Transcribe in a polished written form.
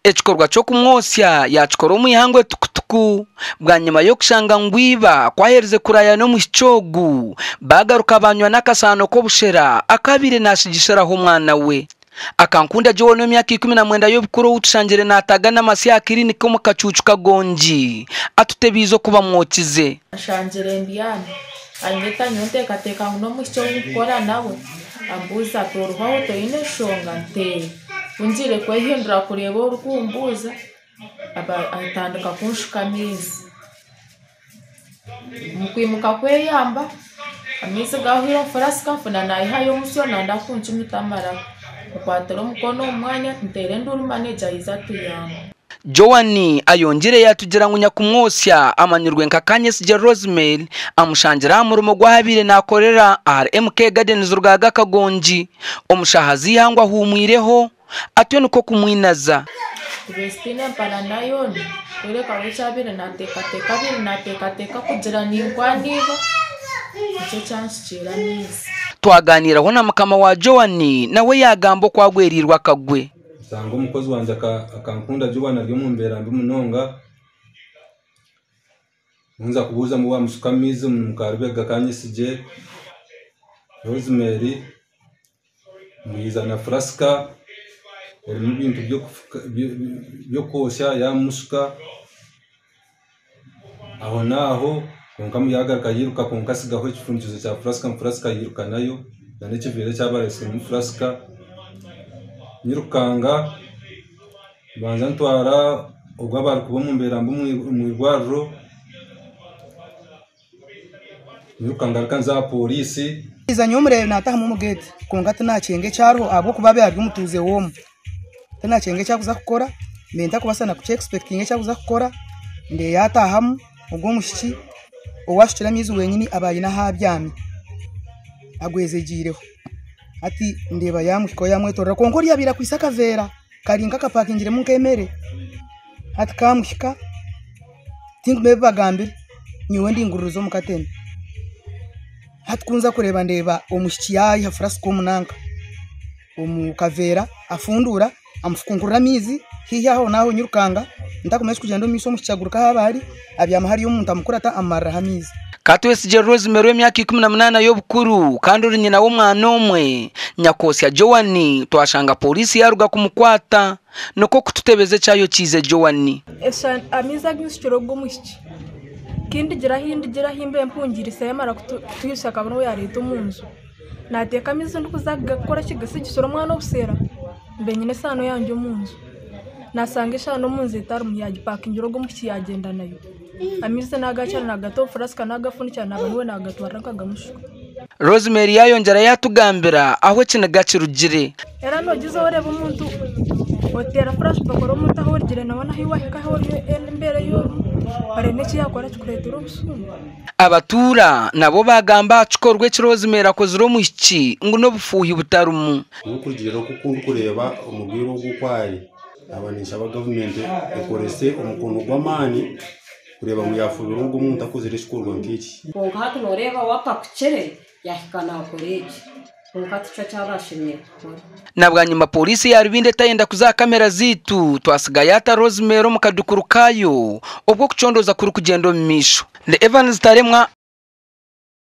ekikorwa cyo kumwosya yakikora omwihangwe tukutuku bwa nyuma yo kushanga ngwiba kwahereze kuraya no muhicogu bagaruka banywa n'akasano ko bushera akabire nashigishiraho umwana we akankunda jo no myaka 19 y'obukuru utushangire nataga n'amasi ya clinic mu kacucu kagonji atutebizo kuba mwokize ashangire mbiyane anyeta nyonte kateka no muhicogu gukora nawe ambuza torwaho toine shonga nte unjire kwehindura kureba urukumbuza atandika kunshukamizi mukwimuka kweyamba amizi gahiro faraska funa nayihayo musyo nanda kunchimitamara ukwatero mukono umwanya ntere nduru manager izatuyamba Joani ayongere yatugira ngunya kumwosya amanyurwe nkakanye sije Rosemary amushangira murumo gwahabire nakorera RMK Gardens rugaga kagonji omushahazi yangwa humwireho atyo nuko kumwinaza Christine Paranayoni kure kawechabire nateka kugira ningwandiba icyo cyanshikira nisi twaganiraho na mukama wa Joani nawe yagambo kwagwerirwa kagwe sanga umukozi wanje akankunda Joani ryo mu mbera mbi munonga nza kubuza mu bamusukamize mu karubega kanyisije Rosemary muyizana Fraska ibintu byo kosha yamusuka aho naho konka muyagarika yiruka konka sigaho ifundizo cya Fraska yiruka nayo nane kivire cyabarese mu Fraska nyirukanga banza ntwara ubwo bari kuba mu mbera mu rwaro nyirukanga kanza polisi izanye umurebe nataha mu mugete konka tunacenge cyaro abo kubabe ari umutuze womo tunacenge cyakuza gukora menta kubasana ku expecting cyakuza gukora nde yatahamu ubwo mushiki uwashira mizi wenyini abaye na habyamye agwezegireho ati ndeba yamushiko yamwetorera konkori yabira kwisaka vera karinga kapakingire munkemere ati kamushika tingumbe bagambire nyiwe ndinguruzo mukatene hatkunza kureba ndeba omushiki yayi hafrasko munanka omukavera afundura amufukungurira mizi hiyaho naho nyirukanga ndakomeza kugenda miso mushicaguruka habari abyama hari umuntu amukurata amara hamizi Katwesije Rosemary w'imyaka 18 y'obukuru kandi uri nyina w'umwana umwe nyakosya Joani twashanga polisi yaruga kumukwata noko kututebeze cyayo kize Joani esa amiza gishiro gumushiki kindi gira himbe mpungirise yamara kutuyusa kabano yarito munzu nateka mizo ndikuzaga gukora kigase gisoro mwana obusera mbenyine sano yanje munzu nasanga ishano munzu itaru yagipakingira go mushiki yagenda nayo amize nagacana nagato Fraska nagafuni cyane abantu we nagatwara kagamushuka Rosemary yayongera yatugambira aho kinagaci rugire era nogize oreba umuntu otera Fraska bakora umuntu aho rugire nabona hiwahika aho imbere yo barene cyakora kikuretero busumba abatura nabo bagamba acikorwe Rosemary akozero muhiki ngo no bufuhi butarumu ukugiro kuko kureba umubwiro gukwaye abanisha aba government ekorese umukono gw'amani kureba mu yafubira ngo umuntu akozere shikorwa nkiki konka hatu noreba wapa kuchere yahikana koreje konka ticho cyabashimye gukora nabwanyuma polisi yarubinde tayenda kuza kamera zitu twasigaye ata Rosemary mu kadukuru kayo ubwo kucondoza kuri kugendo misho le Evans Taremwa